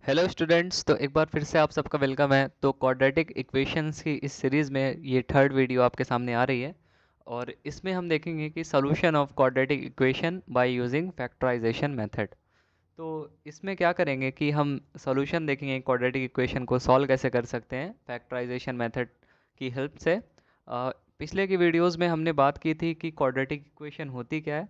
Hello students, तो एक बार फिर से आप सबका वेलकम है। तो क्वाड्रेटिक इक्वेशंस की इस सीरीज़ में ये थर्ड वीडियो आपके सामने आ रही है और इसमें हम देखेंगे कि solution of quadratic equation by using factorisation method. तो इसमें क्या करेंगे कि हम सॉल्यूशन देखेंगे क्वाड्रेटिक इक्वेशन को सॉल्व कैसे कर सकते हैं फैक्टराइजेशन मेथड की हेल्प से। पिछले की वीडियोस में हमने बात की थी कि क्वाड्रेटिक इक्वेशन होती क्या है।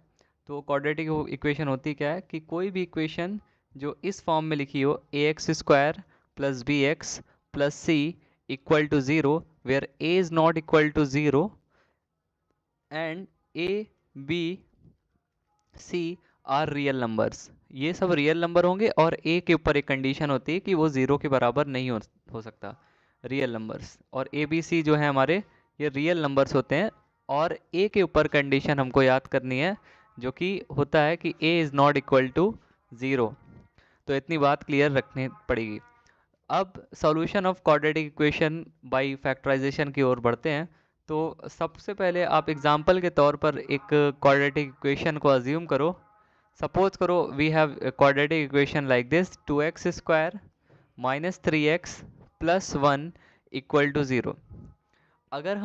तो क्वाड्रेटिक इक्वेशन होती क्या है कि कोई भी इक्वेशन जो इस फॉर्म में लिखी हो A x square plus B x plus C equal to zero, where A is not equal to zero and A B C are real numbers. ये सब रियल नंबर होंगे और ए के ऊपर एक कंडीशन होती है कि वो ज़ीरो के बराबर नहीं हो सकता। रियल नंबर्स और ए बी सी जो है हमारे, ये रियल नंबर्स होते हैं। और ए के ऊपर कंडीशन हमको याद करनी है जो कि होता है कि a is not equal to zero. तो इतनी बात क्लियर रखनी पड़ेगी। अब solution of quadratic equation by factorisation की ओर बढ़ते हैं। तो सबसे पहले आप एग्जांपल के तौर पर एक क्वाड्रेटिक इक्वेशन को अज्यूम करो। सपोज करो we have quadratic equation like this, 2x square minus 3x plus 1 equal to zero. अगर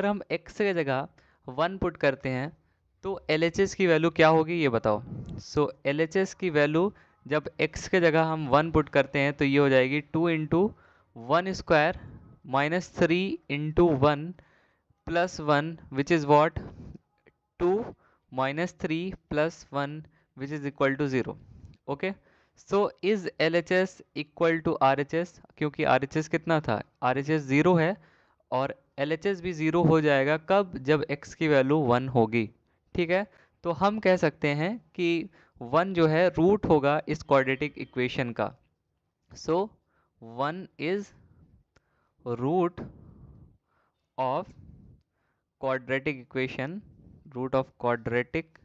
हम x की जगह 1 पुट करते हैं तो LHS की वैल्यू क्या होगी ये बताओ। सो LHS की वैल्यू जब x के जगह हम 1 पुट करते हैं तो ये हो जाएगी 2 into one square minus 3 into one plus one which is what 2 minus 3 plus 1 which is equal to zero. Okay, so is LHS equal to RHS, क्योंकि RHS कितना था, RHS ज़ीरो है और LHS भी ज़ीरो हो जाएगा कब, जब x की वैल्यू 1 होगी। ठीक है, तो हम कह सकते हैं कि 1 जो है रूट होगा इस क्वाड्रेटिक इक्वेशन का। So 1 is root of quadratic equation, root of quadratic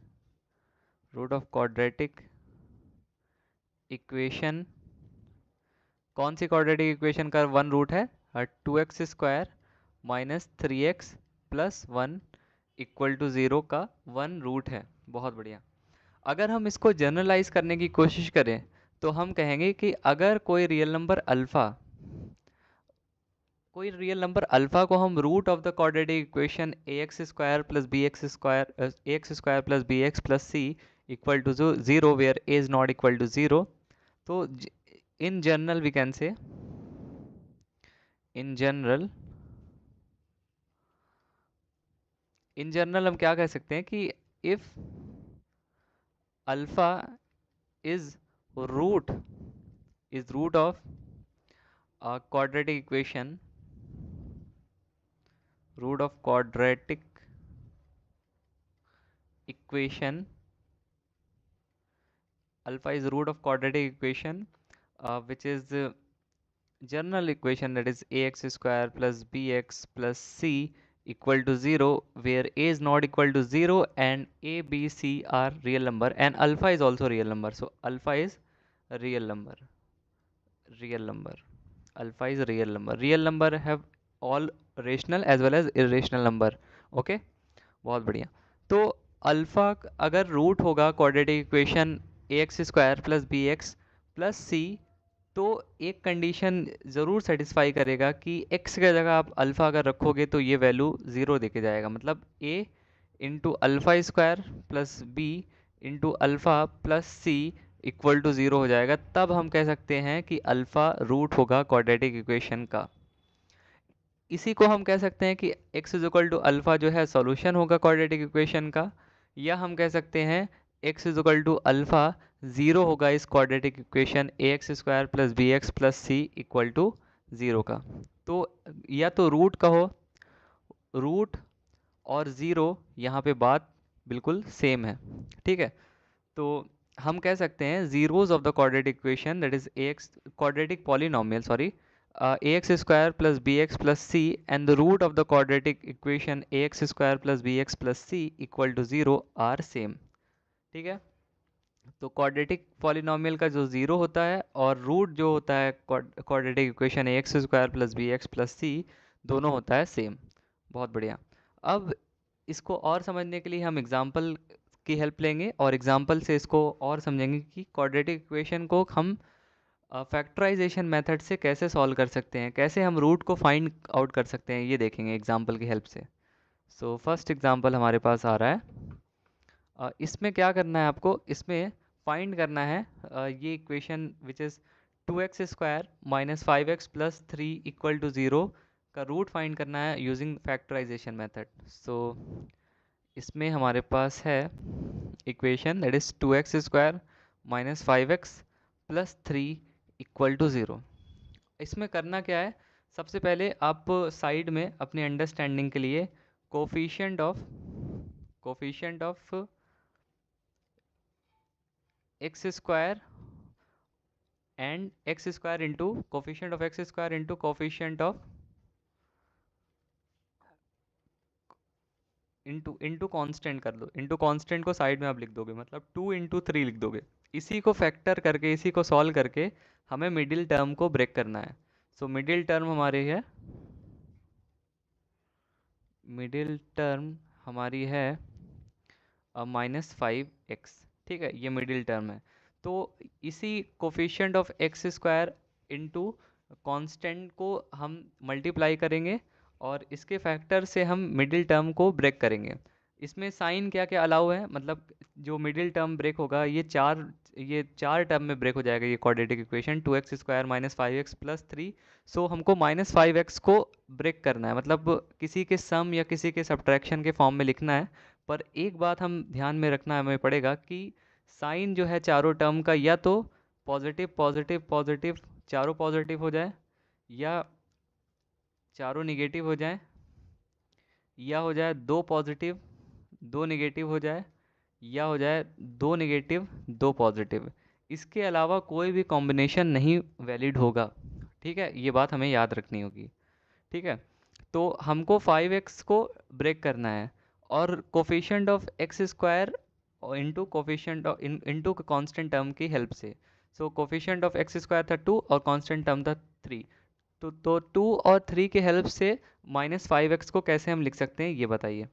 equation. कौन सी क्वाड्रेटिक इक्वेशन का 1 रूट है, 2x square minus 3x plus 1 equal to zero का 1 रूट है। बहुत बढ़िया। अगर हम इसको जनरलाइज करने की कोशिश करें तो हम कहेंगे कि अगर कोई रियल नंबर अल्फा को हम root of the quadratic equation A x square plus B x plus C equal to zero where A is not equal to zero. तो in general we can say, in general हम क्या कह सकते हैं कि if alpha is root of quadratic equation, root of quadratic equation, alpha is root of quadratic equation which is general equation, that is ax square plus bx plus c equal to 0 where a is not equal to 0 and a b c are real number and alpha is also real number. So alpha is a real number, real number alpha is a real number have all rational as well as irrational number. Okay, बहुत बढ़िया। तो alpha अगर root होगा quadratic equation ए x square plus B x plus C, तो एक condition ज़रूर satisfy करेगा कि x की जगह आप अल्फ़ा अगर रखोगे तो ये वैल्यू ज़ीरो देके जाएगा। मतलब a into alpha square plus b into alpha plus C equal to zero हो जाएगा। तब हम कह सकते हैं कि अल्फ़ा रूट होगा क्वाड्रेटिक इक्वेशन का। इसी को हम कह सकते हैं कि x is equal to alpha जो है सॉल्यूशन होगा क्वाड्रेटिक इक्वेशन का, या हम कह सकते हैं x is equal to alpha zero होगा इस quadratic equation A x square plus B x plus C equal to zero का। तो या तो रूट कहो, रूट और ज़ीरो यहाँ पे बात बिल्कुल सेम है। ठीक है, तो हम कह सकते हैं zeros of the quadratic equation, that is a x quadratic polynomial, sorry, ax square plus bx plus c and the root of the quadratic equation ax square plus bx plus c equal to 0 are same. ठीक है, तो quadratic polynomial का जो zero होता है और root जो होता है क्वाड्रेटिक इक्वेशन ए x square plus B x plus C, दोनों होता है सेम। बहुत बढ़िया। अब इसको और समझने के लिए हम एग्जांपल की हेल्प लेंगे और एग्जांपल से इसको और समझेंगे कि क्वाड्रेटिक इक्वेशन को हम फैक्टराइजेशन मेथड से कैसे सॉल्व कर सकते हैं, कैसे हम रूट को फाइंड आउट कर सकते हैं, ये देखेंगे एग्जांपल की हेल्प से। सो फर्स्ट एग्जांपल हमारे पास आ रहा है। इसमें क्या करना है आपको, इसमें फाइंड करना है ये equation which is 2x square minus 5x plus 3 equal to 0 का रूट फाइंड करना है यूजिंग फैक्टराइजेशन मेथड। सो इसमें हमारे पास है equation that is 2x square minus 5x plus 3 equal to 0। इसमें करना क्या है, सबसे पहले आप साइड में अपने अंडरस्टैंडिंग के लिए coefficient of x square and x square into coefficient of x square into coefficient of into constant कर लो। इंटू कांस्टेंट को साइड में आप लिख दोगे, मतलब 2 इंटू 3 लिख दोगे। इसी को फैक्टर करके, इसी को सॉल्व करके हमें मिडिल टर्म को ब्रेक करना है। सो मिडिल टर्म हमारी है -5x। ठीक है, ये मिडिल टर्म है। तो इसी coefficient of x square into constant को हम मल्टीप्लाई करेंगे और इसके फैक्टर से हम मिडिल टर्म को ब्रेक करेंगे। इसमें साइन क्या क्या अलाउ है, मतलब जो मिडिल टर्म ब्रेक होगा ये चार टर्म में ब्रेक हो जाएगा। ये quadratic equation 2x square minus 5x plus 3। सो हमको -5x को ब्रेक करना है, मतलब किसी के सम या किसी के सब्ट्रैक्शन के फॉर्म में लिखना है। पर एक बात हम ध्यान में रखना हमें पड़ेगा कि साइन जो है चारों टर्म का या तो पॉजिटिव पॉजिटिव पॉजिटिव चारों पॉजिटिव हो जाए, या चारों निगेटिव हो जाए, या हो जाए दो पॉजिटिव दो निगेटिव हो जाए, या हो जाए दो निगेटिव दो पॉजिटिव। इसके अलावा कोई भी कॉम्बिनेशन नहीं वैलिड होगा। ठीक है, ये बात हमें याद रखनी होगी। ठीक है, तो हमको 5x को ब्रेक करना है और coefficient of x square into coefficient into constant term की हेल्प से। सो कोफिशिएंट ऑफ एक्स स्क्वायर था 2 और कॉन्स्टेंट टर्म था 3। तो 2 और 3 की हेल्प से -5x को कैसे हम लिख सकते हैं ये बताइए।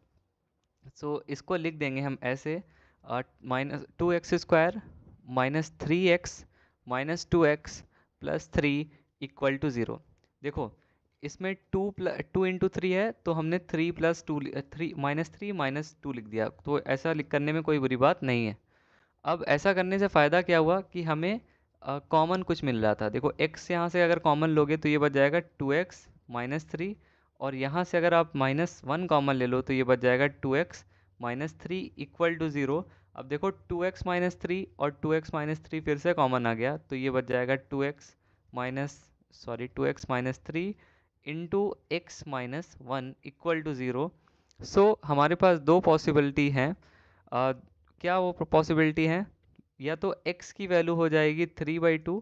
सो इसको लिख देंगे हम ऐसे, -2x square minus 3x minus 2x plus 3 equal to 0। देखो इसमें 2 इंटू 3 है, तो हमने 3 प्लस 2 3 माइनस 2 लिख दिया। तो ऐसा लिख करने में कोई बुरी बात नहीं है। अब ऐसा करने से फ़ायदा क्या हुआ कि हमें कॉमन कुछ मिल रहा था। देखो x यहाँ से अगर कॉमन लोगे तो ये बच जाएगा 2x माइनस 3, और यहाँ से अगर आप -1 कॉमन ले लो तो ये बच जाएगा 2x माइनस 3 इक्वल टू 0। अब देखो 2x माइनस 3 और 2x माइनस 3 फिर से कॉमन आ गया, तो ये बच जाएगा 2x minus 3 into x minus 1 equal to 0। So हमारे पास दो पॉसिबिलिटी हैं। क्या वो पॉसिबिलिटी हैं, या तो x की वैल्यू हो जाएगी 3/2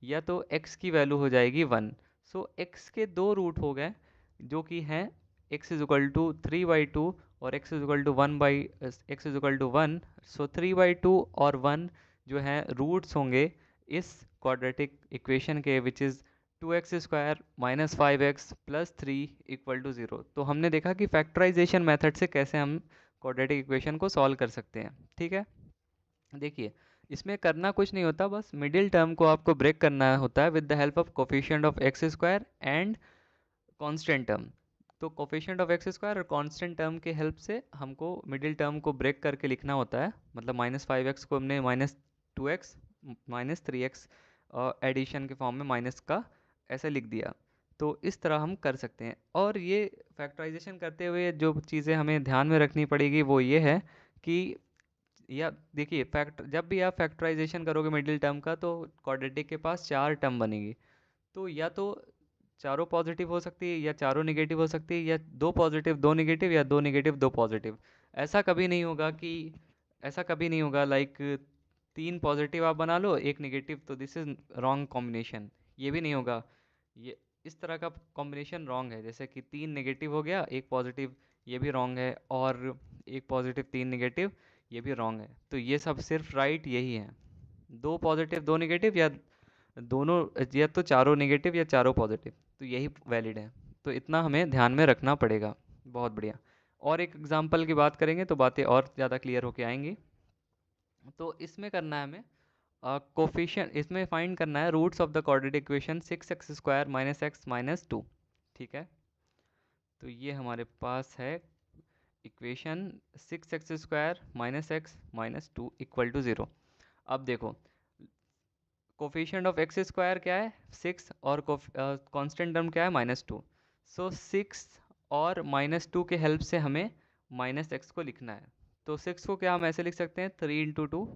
या तो x की वैल्यू हो जाएगी 1। सो x के दो रूट हो गए जो कि हैं x इज इक्वल टू 3/2 और x इज इक्वल टू 1। सो 3/2 और 1 जो हैं रूट्स होंगे इस क्वाड्रेटिक इक्वेशन के, which is 2x square minus 5x plus 3 equal to 0। तो हमने देखा कि फैक्टराइजेशन मेथड से कैसे हम क्वाड्रेटिक इक्वेशन को सॉल्व कर सकते हैं। ठीक है, देखिए इसमें करना कुछ नहीं होता, बस मिडिल टर्म को आपको ब्रेक करना होता है with the help of coefficient of x square and constant term. तो कोफिशिएंट ऑफ एक्स स्क्वायर और कांस्टेंट टर्म के हेल्प से हमको मिडिल टर्म को ब्रेक करके लिखना होता है। मतलब -5x को हमने -2x माइनस 3x एडिशन के फॉर्म में माइनस का ऐसे लिख दिया। तो इस तरह हम कर सकते हैं। और ये फैक्टराइजेशन करते हुए जो चीज़ें हमें ध्यान में रखनी पड़ेगी वो ये है कि, या देखिए जब भी आप फैक्टराइजेशन करोगे मिडिल टर्म का, तो क्वाड्रेटिक के पास चार टर्म बनेगी। तो या तो चारों पॉजिटिव हो सकती है, या चारों निगेटिव हो सकती है, या दो पॉजिटिव दो निगेटिव, या दो निगेटिव दो पॉजिटिव। ऐसा कभी नहीं होगा लाइक 3 पॉजिटिव आप बना लो 1 निगेटिव, तो दिस इज रॉन्ग कॉम्बिनेशन। ये भी नहीं होगा, ये इस तरह का कॉम्बिनेशन रॉन्ग है। जैसे कि 3 नेगेटिव हो गया 1 पॉजिटिव, ये भी रॉन्ग है, और 1 पॉजिटिव 3 नेगेटिव, ये भी रॉन्ग है। तो ये सब सिर्फ राइट यही है, 2 पॉजिटिव 2 निगेटिव, या दोनों, या तो चारों निगेटिव या चारों पॉजिटिव, तो यही वैलिड है। तो इतना हमें ध्यान में रखना पड़ेगा। बहुत बढ़िया। और एक एग्जांपल की बात करेंगे तो बातें और ज़्यादा क्लियर होके आएंगी। तो इसमें करना है हमें कोफिशिएंट इसमें फाइंड करना है roots of the quadratic equation 6x² - x - 2। ठीक है, तो ये हमारे पास है इक्वेशन 6x² - x - 2 = 0। अब देखो कोफिशिएंट ऑफ एक्स स्क्वायर क्या है 6 और कांस्टेंट टर्म क्या है -2। सो 6 और -2 के हेल्प से हमें -x को लिखना है। तो 6 को क्या हम ऐसे लिख सकते हैं 3 × 2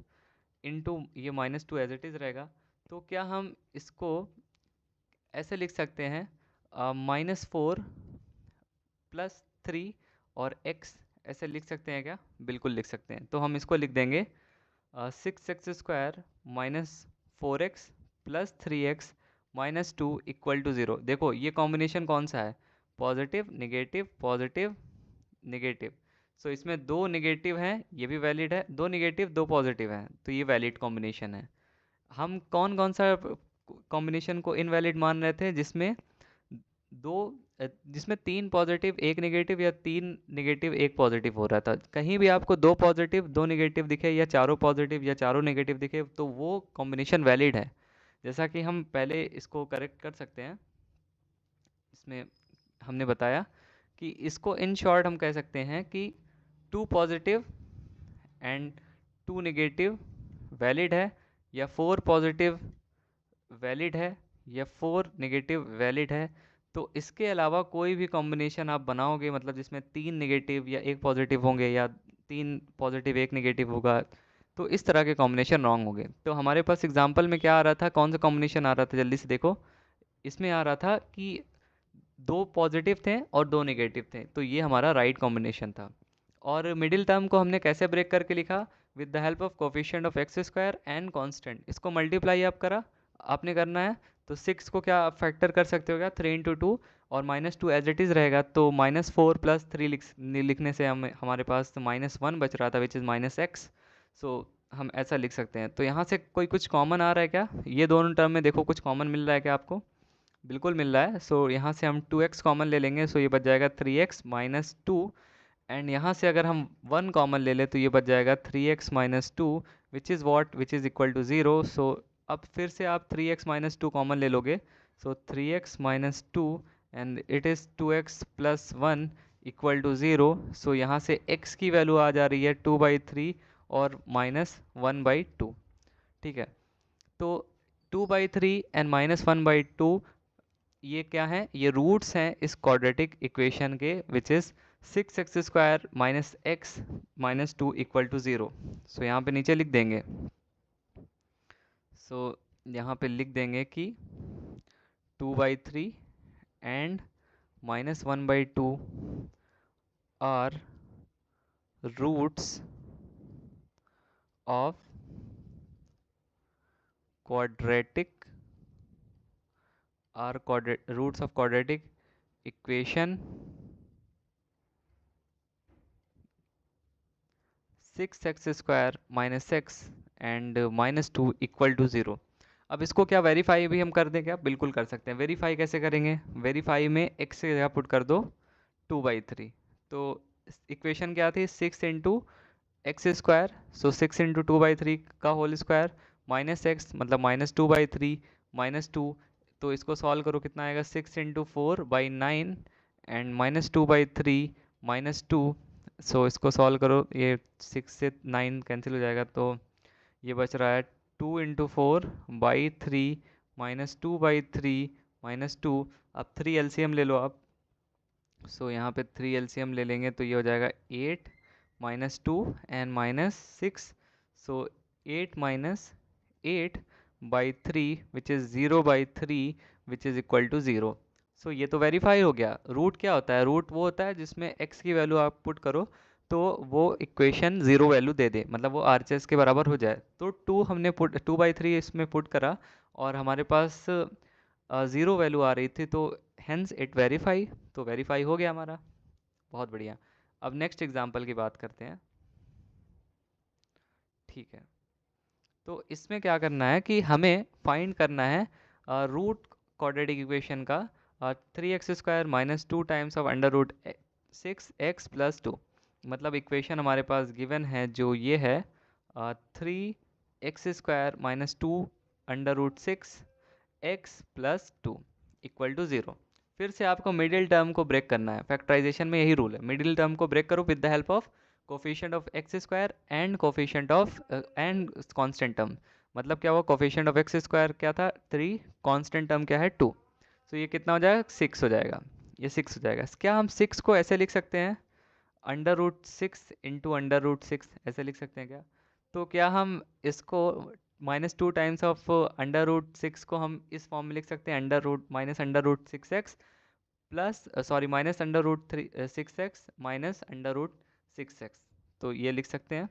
इंटू ये -2 एज इट इज़ रहेगा। तो क्या हम इसको ऐसे लिख सकते हैं -4 + 3 और x ऐसे लिख सकते हैं क्या? बिल्कुल लिख सकते हैं। तो हम इसको लिख देंगे 6x² - 4x + 3x - 2 = 0। देखो ये कॉम्बिनेशन कौन सा है? Positive negative. सो इसमें दो नेगेटिव हैं, ये भी वैलिड है, दो नेगेटिव दो पॉजिटिव हैं, तो ये वैलिड कॉम्बिनेशन है। हम कौन कौन सा कॉम्बिनेशन को इनवैलिड मान रहे थे? दो जिसमें 3 पॉजिटिव 1 नेगेटिव या 3 नेगेटिव 1 पॉजिटिव हो रहा था। कहीं भी आपको 2 पॉजिटिव 2 नेगेटिव दिखे या चारों पॉजिटिव या चारों नेगेटिव दिखे तो वो कॉम्बिनेशन वैलिड है। जैसा कि हम पहले इसको करेक्ट कर सकते हैं, इसमें हमने बताया कि इसको इन शॉर्ट हम कह सकते हैं कि 2 पॉजिटिव एंड 2 नेगेटिव वैलिड है, या 4 पॉजिटिव वैलिड है, या 4 नेगेटिव वैलिड है। तो इसके अलावा कोई भी कॉम्बिनेशन आप बनाओगे, मतलब जिसमें 3 नेगेटिव या 1 पॉजिटिव होंगे या 3 पॉजिटिव 1 नेगेटिव होगा, तो इस तरह के कॉम्बिनेशन रॉन्ग होंगे। तो हमारे पास एग्जांपल में क्या आ रहा था, कौन सा कॉम्बिनेशन आ रहा था, जल्दी से देखो। इसमें आ रहा था कि 2 पॉजिटिव थे और 2 नेगेटिव थे, तो ये हमारा राइट कॉम्बिनेशन था। और मिडिल टर्म को हमने कैसे ब्रेक करके लिखा? With the help of coefficient of x² and constant. इसको मल्टीप्लाई आपने करना है। तो 6 को क्या आप फैक्टर कर सकते हो क्या? 3 × 2 और -2 एज इट इज़ रहेगा, तो -4 + 3 लिखने से हमारे पास -1 बच रहा था, विच इज़ -x। सो हम ऐसा लिख सकते हैं। तो यहाँ से कोई कुछ कॉमन आ रहा है क्या? ये दोनों टर्म में देखो कुछ कॉमन मिल रहा है क्या आपको? बिल्कुल मिल रहा है। सो यहाँ से हम 2x कॉमन ले लेंगे, सो ये बच जाएगा 3x - 2। एंड यहाँ से अगर हम 1 कॉमन ले लें तो ये बच जाएगा 3x - 2, which is what, which is equal to 0। So अब फिर से आप 3x - 2 कॉमन ले लोगे, सो 3x - 2 and it is 2x + 1 = 0। सो यहाँ से x की वैल्यू आ जा रही है 2/3 और -1/2। ठीक है, तो 2/3 एंड -1/2 ये क्या है? ये रूट्स हैं इस क्वाड्रेटिक इक्वेशन के, विच इज़ 6x² - x - 2 = 0। सो यहाँ पे नीचे लिख देंगे, सो यहाँ पे लिख देंगे कि 2/3 and -1/2 are roots of quadratic roots of quadratic equation 6x² - x and -2 = 0। अब इसको क्या वेरीफाई भी हम कर दें क्या? बिल्कुल कर सकते हैं। वेरीफाई कैसे करेंगे? वेरीफाई में x की जगह पुट कर दो 2/3। तो इक्वेशन क्या थी? 6 × x², सो 6 × 2/3 का होल स्क्वायर -x मतलब -2/3 -2। तो इसको सॉल्व करो, कितना आएगा? 6 × 4/9 एंड -2/3 -2। सो इसको सॉल्व करो, ये 6 से 9 कैंसिल हो जाएगा, तो ये बच रहा है 2 × 4/3 -2/3 -2। अब 3 एलसीएम ले लो आप। सो यहाँ पे 3 एलसीएम ले लेंगे तो ये हो जाएगा 8 -2 and -6। So 8 - 8/3 which is 0/3 which is equal to 0। So ये तो वेरीफाई हो गया। रूट क्या होता है? रूट वो होता है जिसमें x की वैल्यू आप पुट करो तो वो इक्वेशन 0 वैल्यू दे दे, मतलब वो RHS के बराबर हो जाए। तो 2 हमने पुट 2/3 इसमें पुट करा और हमारे पास 0 वैल्यू आ रही थी, तो हेंस इट वेरीफाई। तो वेरीफाई हो गया हमारा। बहुत बढ़िया। अब नेक्स्ट एग्जांपल की बात करते हैं। ठीक है, तो इसमें क्या करना है कि हमें फाइंड करना है रूट क्वाड्रेटिक इक्वेशन का 3x² - 2 टाइम्स ऑफ √6x + 2। मतलब इक्वेशन हमारे पास गिवन है जो ये है 3 x square minus 2√6 x plus 2 equal to 0। फिर से आपको मिडिल टर्म को ब्रेक करना है। फैक्टराइजेशन में यही रूल है, मिडिल टर्म को ब्रेक करो with the help of coefficient of x square and coefficient of and constant term. मतलब क्या हुआ, कोफिशिएंट ऑफ एक्स स्क्वायर क्या था 3, कांस्टेंट टर्म क्या है 2, तो ये कितना हो जाएगा 6 हो जाएगा, ये 6 हो जाएगा। क्या हम 6 को ऐसे लिख सकते हैं √6 इंटू √6 ऐसे लिख सकते हैं क्या? तो क्या हम इसको -2 टाइम्स ऑफ √6 को हम इस फॉर्म में लिख सकते हैं -√6x plus sorry -√6x minus √6x, तो ये लिख सकते हैं।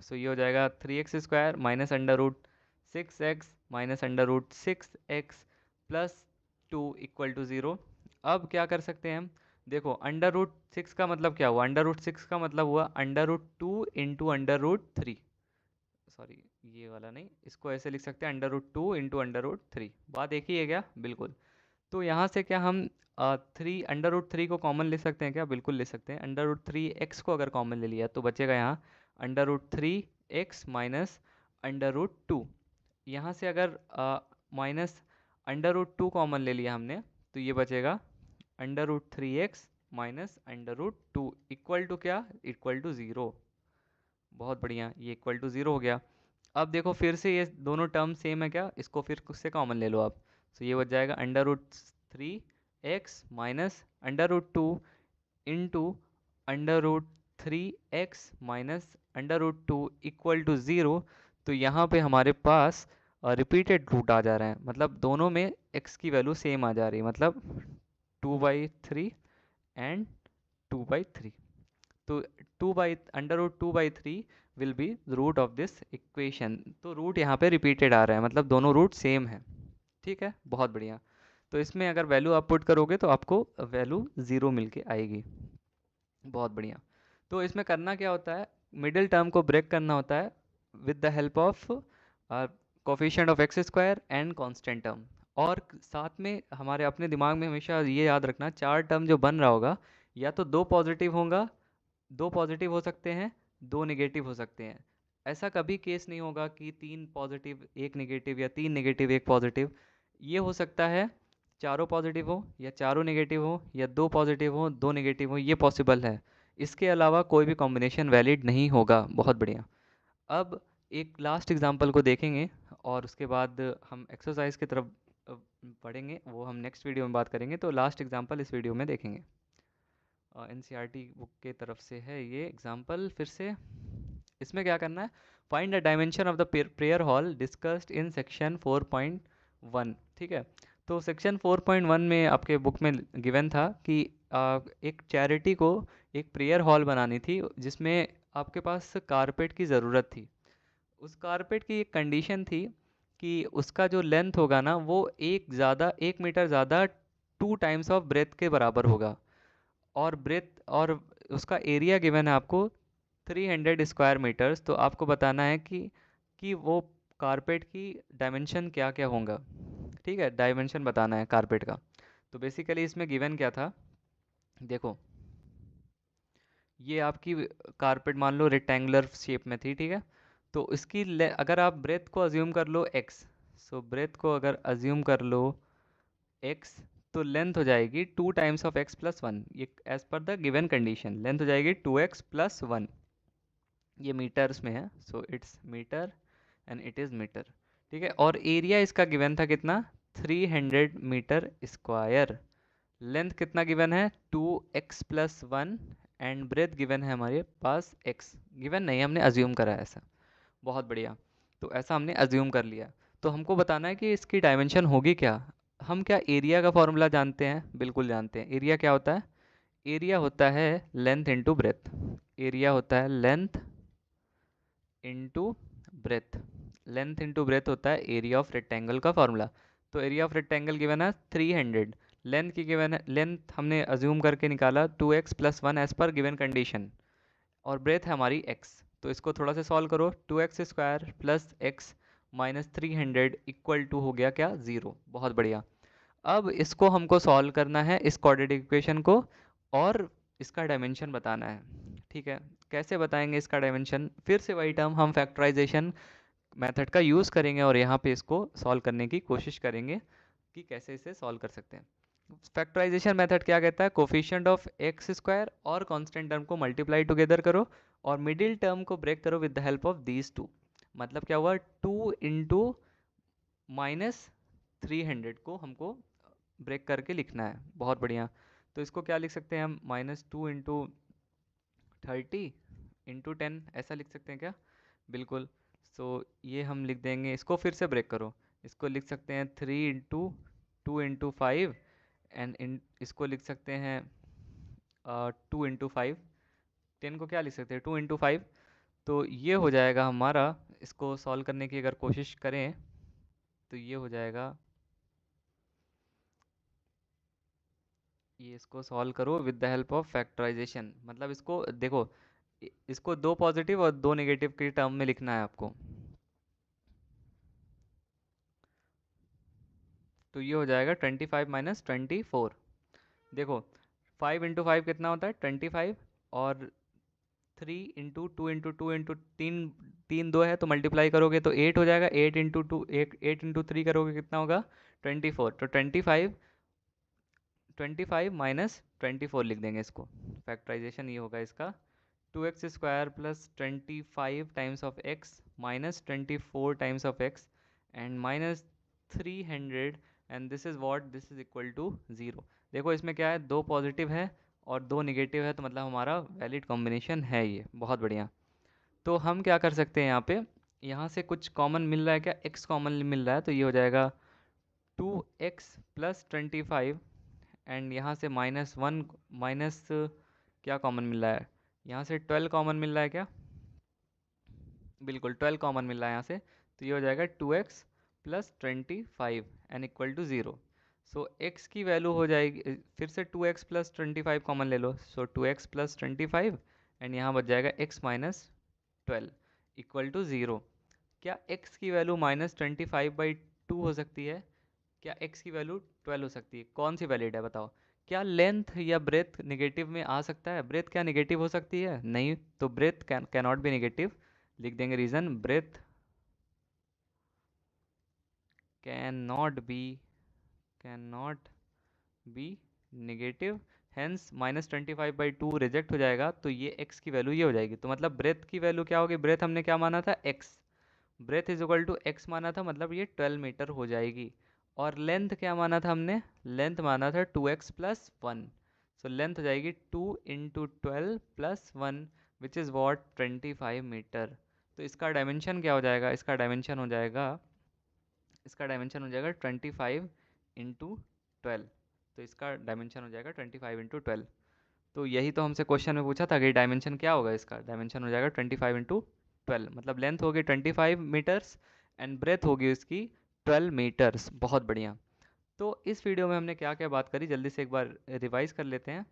सो ये हो जाएगा 3x² minus √6x minus √6x plus 2 equal to 0। अब क्या कर सकते हैं हम, देखो √6 का मतलब क्या हुआ, √6 का मतलब हुआ √2 इंटू √3, सॉरी ये वाला नहीं, इसको ऐसे लिख सकते हैं √2 इंटू √3। बात एक ही है क्या? बिल्कुल। तो यहाँ से क्या हम 3 √3 को कॉमन ले सकते हैं क्या? बिल्कुल ले सकते हैं। √3x को अगर कॉमन ले लिया तो बचेगा यहाँ √3x माइनस √2। यहाँ से अगर माइनस √2 कॉमन ले लिया हमने तो ये बचेगा √3x माइनस √2 इक्वल टू क्या? Equal to 0। बहुत बढ़िया, ये इक्वल टू 0 हो गया। अब देखो फिर से ये दोनों टर्म सेम है क्या? इसको फिर उससे कॉमन ले लो आप, तो ये बच जाएगा √3x minus √2 into √3x minus √2 equal to 0। तो यहाँ पे हमारे पास रिपीटेड रूट आ जा रहे हैं, मतलब दोनों में x की वैल्यू सेम आ जा रही है, मतलब 2/3 एंड 2/3। तो 2/√2/3 will be root of this equation. तो रूट यहाँ पे रिपीटेड आ रहा है, मतलब दोनों रूट सेम है। ठीक है, बहुत बढ़िया। तो इसमें अगर वैल्यू आप पुट करोगे तो आपको वैल्यू 0 मिल के आएगी। बहुत बढ़िया। तो इसमें करना क्या होता है, मिडिल टर्म को ब्रेक करना होता है with the help of coefficient of x square and constant term. और साथ में हमारे अपने दिमाग में हमेशा ये याद रखना, चार टर्म जो बन रहा होगा या तो दो पॉजिटिव होगा, दो पॉजिटिव हो सकते हैं, दो नेगेटिव हो सकते हैं। ऐसा कभी केस नहीं होगा कि 3 पॉजिटिव 1 नेगेटिव या 3 नेगेटिव 1 पॉजिटिव। ये हो सकता है चारों पॉजिटिव हो या चारों नेगेटिव हो या दो पॉजिटिव हो दो नेगेटिव हो, ये पॉसिबल है। इसके अलावा कोई भी कॉम्बिनेशन वैलिड नहीं होगा। बहुत बढ़िया। अब एक लास्ट एग्जांपल को देखेंगे और उसके बाद हम एक्सरसाइज की तरफ बढ़ेंगे, वो हम नेक्स्ट वीडियो में बात करेंगे। तो लास्ट एग्जांपल इस वीडियो में देखेंगे। एनसीईआरटी बुक के तरफ से है ये एग्जांपल। फिर से इसमें क्या करना है, find the dimension of the prayer hall discussed in section 4.1। ठीक है, तो सेक्शन 4.1 में आपके बुक में गिवन था कि एक चैरिटी को एक प्रेयर हॉल बनानी थी जिसमें आपके पास कारपेट की ज़रूरत थी। उस कारपेट की एक कंडीशन थी कि उसका जो लेंथ होगा ना वो 1 मीटर ज़्यादा 2 टाइम्स ऑफ ब्रेथ के बराबर होगा, और ब्रेथ और उसका एरिया गिवन है आपको 300 स्क्वायर मीटर्स। तो आपको बताना है कि वो कारपेट की डायमेंशन क्या क्या होगा। ठीक है, डायमेंशन बताना है कारपेट का। तो बेसिकली इसमें गिवन क्या था, देखो ये आपकी कारपेट मान लो रेक्टेंगुलर शेप में थी। ठीक है, तो इसकी अगर आप ब्रेथ को अज्यूम कर लो x, सो ब्रेथ को अगर अज्यूम कर लो x, तो लेंथ हो जाएगी 2 टाइम्स ऑफ x प्लस 1। ये as per the given condition length हो जाएगी 2x प्लस 1। ये मीटर्स में है, so it's metre and it is metre. ठीक है, और एरिया इसका गिवन था कितना 300 मीटर स्क्वायर। लेंथ कितना गिवन है 2x plus 1 and breadth given है हमारे पास x। गिवन नहीं, हमने अज्यूम करा है ऐसा। बहुत बढ़िया, तो ऐसा हमने अज्यूम कर लिया। तो हमको बताना है कि इसकी डायमेंशन होगी क्या। हम क्या एरिया का फॉर्मूला जानते हैं? बिल्कुल जानते हैं। एरिया क्या होता है? एरिया होता है लेंथ इंटू ब्रेथ। एरिया होता है length into breadth. Length into breadth होता है एरिया ऑफ रेक्टेंगल का फॉर्मूला। तो एरिया ऑफ रेक्टेंगल गिवन है 300, लेंथ की गिवन है, लेंथ हमने अज्यूम करके निकाला 2x प्लस 1 एज पर गिवन कंडीशन, और ब्रेथ है हमारी x। तो इसको थोड़ा सा सॉल्व करो, 2x square plus x minus 300 equal to हो गया क्या 0। बहुत बढ़िया। अब इसको हमको सॉल्व करना है इस क्वाड्रेटिक इक्वेशन को, और इसका डायमेंशन बताना है। ठीक है, कैसे बताएंगे इसका डायमेंशन? फिर से वही टर्म हम फैक्टराइजेशन मेथड का यूज़ करेंगे और यहाँ पे इसको सॉल्व करने की कोशिश करेंगे कि कैसे इसे सॉल्व कर सकते हैं। फैक्टराइजेशन मेथड क्या कहता है, कोफिशिएंट ऑफ एक्स स्क्वायर और कांस्टेंट टर्म को मल्टीप्लाई टुगेदर करो और मिडिल टर्म को ब्रेक करो with the help of these two. मतलब क्या हुआ, 2 इंटू -300 को हमको ब्रेक करके लिखना है। बहुत बढ़िया। तो इसको क्या लिख सकते हैं हम, -2 इंटू 30 इंटू 10 ऐसा लिख सकते हैं क्या? बिल्कुल। सो ये हम लिख देंगे, इसको फिर से ब्रेक करो, इसको लिख सकते हैं 3 इंटू 2 इंटू 5 एंड इसको लिख सकते हैं 2 इंटू 5। 10 को क्या लिख सकते हैं, 2 इंटू 5। तो ये हो जाएगा हमारा, इसको सॉल्व करने की अगर कोशिश करें तो ये हो जाएगा, ये इसको सॉल्व करो with the help of factorisation. मतलब इसको देखो, इसको 2 पॉजिटिव और 2 नेगेटिव के टर्म में लिखना है आपको। तो ये हो जाएगा 25 माइनस 24। देखो 5 इंटू 5 कितना होता है 25, और 3 इंटू 2 इंटू 2 इंटू 3, 3 2 है तो मल्टीप्लाई करोगे तो 8 हो जाएगा। 8 इंटू 2 8 इंटू 3 करोगे कितना होगा 24। तो 25 माइनस 24 लिख देंगे इसको। फैक्टराइजेशन ये होगा इसका, 2x square plus 25 times of x minus 24 times of x and minus 300 and this is what, this is equal to 0। देखो इसमें क्या है, 2 पॉजिटिव है और 2 निगेटिव है, तो मतलब हमारा वैलिड कॉम्बिनेशन है ये। बहुत बढ़िया। तो हम क्या कर सकते हैं यहाँ पे, यहाँ से कुछ कॉमन मिल रहा है क्या, x कॉमन मिल रहा है, तो ये हो जाएगा 2x प्लस 25 एंड यहाँ से -1 माइनस क्या कॉमन मिल रहा है, यहाँ से 12 कॉमन मिल रहा है क्या? बिल्कुल 12 कॉमन मिल रहा है यहाँ से। तो ये हो जाएगा 2x plus 25 and equal to 0। So x की वैल्यू हो जाएगी, फिर से 2x प्लस 25 कॉमन ले लो, सो 2x प्लस 25 एंड यहाँ बच जाएगा x माइनस 12 इक्वल टू 0। क्या x की वैल्यू -25/2 हो सकती है? क्या x की वैल्यू 12 हो सकती है? कौन सी वैलिड है बताओ? क्या लेंथ या ब्रेथ नेगेटिव में आ सकता है? ब्रेथ क्या नेगेटिव हो सकती है? नहीं, तो breadth can not be negative. लिख देंगे reason, breadth can not be negative, hence -25/2 reject हो जाएगा, तो ये x की वैल्यू ये हो जाएगी। तो मतलब ब्रेथ की वैल्यू क्या होगी, ब्रेथ हमने क्या माना था x, breadth is equal to x माना था, मतलब ये 12 मीटर हो जाएगी। और लेंथ क्या माना था हमने, लेंथ माना था 2x प्लस 1। सो लेंथ हो जाएगी 2 into 12 plus 1 which is what 25 metre. तो इसका डायमेंशन क्या हो जाएगा, इसका डायमेंशन हो जाएगा, इसका डायमेंशन हो जाएगा 25 इंटू 12। तो इसका डायमेंशन हो जाएगा 25 इंटू 12। तो यही तो हमसे क्वेश्चन में पूछा था कि डायमेंशन क्या होगा, इसका डायमेंशन हो जाएगा 25 इंटू 12। मतलब लेंथ होगी 25 मीटर्स एंड ब्रेथ होगी उसकी 12 मीटर्स। बहुत बढ़िया। तो इस वीडियो में हमने क्या क्या बात करी, जल्दी से एक बार रिवाइज कर लेते हैं।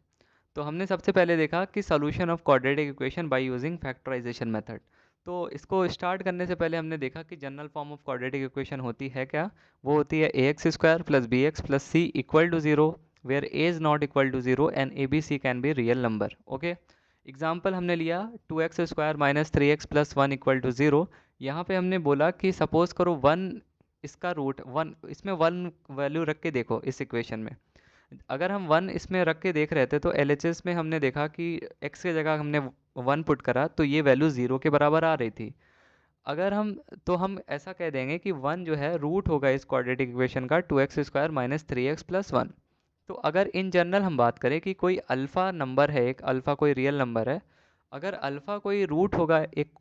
तो हमने सबसे पहले देखा कि solution of quadratic equation by using factorisation method. तो इसको स्टार्ट करने से पहले हमने देखा कि general form of quadratic equation होती है क्या, वो होती है ax square plus B x plus C equal to 0 where a is not equal to 0 and A B c can be real number. Okay, example हमने लिया 2x square minus 3x plus 1 equal to 0। यहाँ पे हमने बोला कि suppose करो 1 इसका root 1, इसमें 1 वैल्यू रख के देखो इस इक्वेशन में। अगर हम 1 इसमें रख के देख रहे थे तो LHS में हमने देखा कि x की जगह हमने 1 पुट करा तो ये वैल्यू 0 के बराबर आ रही थी। अगर हम, तो हम ऐसा कह देंगे कि 1 जो है रूट होगा इस क्वाड्रेटिक इक्वेशन का 2x square minus 3x plus 1। तो अगर इन जनरल हम बात करें कि कोई अल्फ़ा नंबर है, एक अल्फ़ा कोई रियल नंबर है, अगर अल्फ़ा कोई रूट होगा एक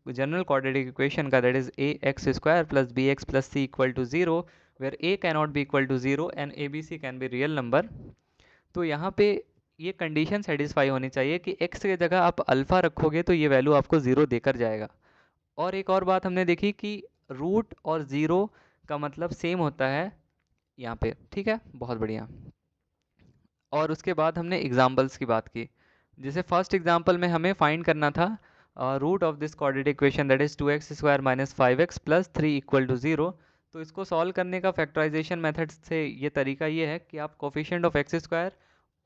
जनरल क्वाड्रेटिक इक्वेशन का, that is a x square plus B x plus C equal to 0 where a cannot be equal to 0 and A B c can be real number. तो यहाँ पे ये condition satisfy होनी चाहिए कि x की जगह आप अल्फ़ा रखोगे तो ये वैल्यू आपको 0 देकर जाएगा। और एक और बात हमने देखी कि रूट और 0 का मतलब सेम होता है यहाँ पे, ठीक है। बहुत बढ़िया। और उसके बाद हमने एग्जाम्पल्स की बात की, जैसे फर्स्ट एग्जाम्पल में हमें फाइंड करना था root of this quadratic equation that is 2x square minus 5x plus 3 equal to 0। तो इसको सॉल्व करने का फैक्टराइजेशन मेथड से ये तरीका ये है कि आप कोफिशिएंट ऑफ एक्स स्क्वायर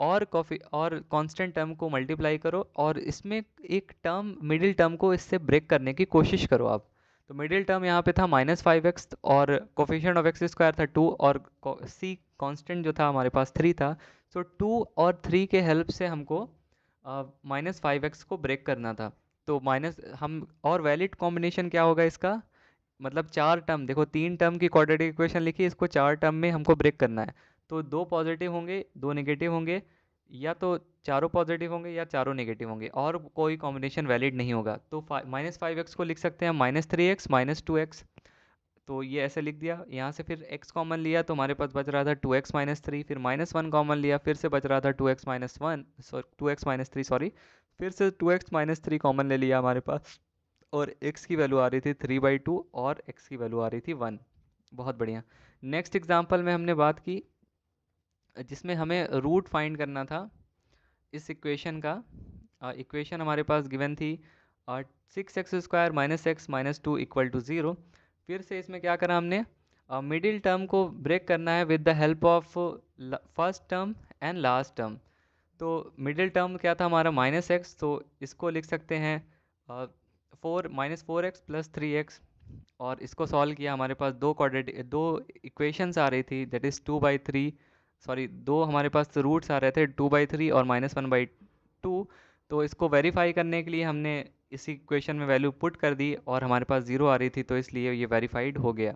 और कांस्टेंट टर्म को मल्टीप्लाई करो और इसमें एक टर्म मिडिल टर्म को इससे ब्रेक करने की कोशिश करो आप। तो मिडिल टर्म यहाँ पे था -5x और कोफिशिएंट ऑफ एक्स स्क्वायर था 2 और c कांस्टेंट जो था हमारे पास 3 था। सो 2 और 3 के हेल्प से हमको -5x को ब्रेक करना था। तो माइनस हम और वैलिड कॉम्बिनेशन क्या होगा इसका, मतलब 4 टर्म, देखो 3 टर्म की क्वाड्रेटिक इक्वेशन लिखी, इसको 4 टर्म में हमको ब्रेक करना है। तो 2 पॉजिटिव होंगे 2 नेगेटिव होंगे, या तो चारों पॉजिटिव होंगे या चारों नेगेटिव होंगे, और कोई कॉम्बिनेशन वैलिड नहीं होगा। तो -5x को लिख सकते हैं -3x -2x। तो ये ऐसे लिख दिया। यहाँ से फिर x कॉमन लिया तो हमारे पास बच रहा था 2x -3, फिर -1 कॉमन लिया, फिर से बच रहा था 2x -3 फिर से 2x -3 कॉमन ले लिया हमारे पास, और x की वैल्यू आ रही थी 3/2 और x की वैल्यू आ रही थी 1। बहुत बढ़िया। नेक्स्ट एग्जांपल में हमने बात की जिसमें हमें रूट फाइंड करना था इस इक्वेशन का। इक्वेशन हमारे पास गिवन थी 6x² -x -2 = 0। फिर से इसमें क्या करा हमने, मिडिल टर्म को ब्रेक करना है with the help of first term and last term. तो मिडिल टर्म क्या था हमारा -x, तो इसको लिख सकते हैं 4x + 3x, और इसको सॉल्व किया। हमारे पास दो इक्वेशंस आ रही थी, दैट इज़ 2/3, सॉरी दो हमारे पास रूट्स आ रहे थे 2/3 और -1/2। तो इसको वेरीफाई करने के लिए हमने इसी इक्वेशन में वैल्यू पुट कर दी और हमारे पास 0 आ रही थी, तो इसलिए ये वेरीफाइड हो गया।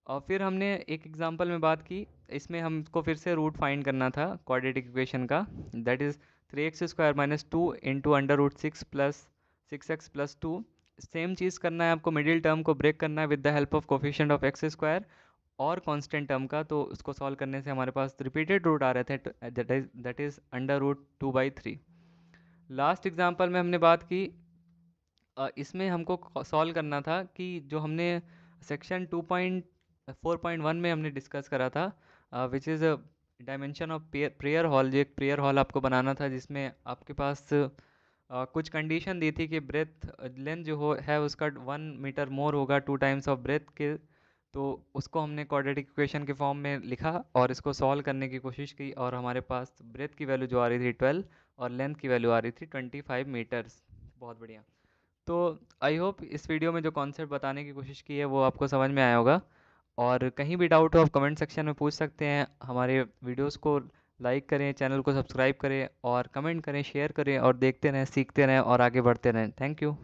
और फिर हमने एक एग्जांपल में बात की, इसमें हमको फिर से रूट फाइंड करना था क्वाड्रेटिक इक्वेशन का, that is 3x² - 2 × √6 + 6x + 2। Same चीज़ करना है आपको, मिडिल टर्म को ब्रेक करना है with the help of coefficient of x square और कांस्टेंट टर्म का। तो उसको सॉल्व करने से हमारे पास रिपीटेड रूट आ रहे थे, दैट इज़ √2/3। लास्ट एग्जांपल में हमने बात की, इसमें हमको सॉल्व करना था कि जो हमने सेक्शन 2.4.1 में हमने डिस्कस करा था, which is dimension of prayer hall. जो एक प्रेयर हॉल आपको बनाना था जिसमें आपके पास कुछ कंडीशन दी थी कि ब्रेथ लेंथ जो है उसका 1 मीटर मोर होगा 2 टाइम्स ऑफ ब्रेथ के। तो उसको हमने क्वाड्रेटिक इक्वेशन के फॉर्म में लिखा और इसको सॉल्व करने की कोशिश की, और हमारे पास ब्रेथ की वैल्यू जो आ रही थी 12 और लेंथ की वैल्यू आ रही थी 25 मीटर्स। बहुत बढ़िया। तो आई होप इस वीडियो में जो कॉन्सेप्ट बताने की कोशिश की है वो आपको समझ में आया होगा, और कहीं भी डाउट हो आप कमेंट सेक्शन में पूछ सकते हैं। हमारे वीडियोस को लाइक करें, चैनल को सब्सक्राइब करें और कमेंट करें, शेयर करें, और देखते रहें, सीखते रहें और आगे बढ़ते रहें। Thank you.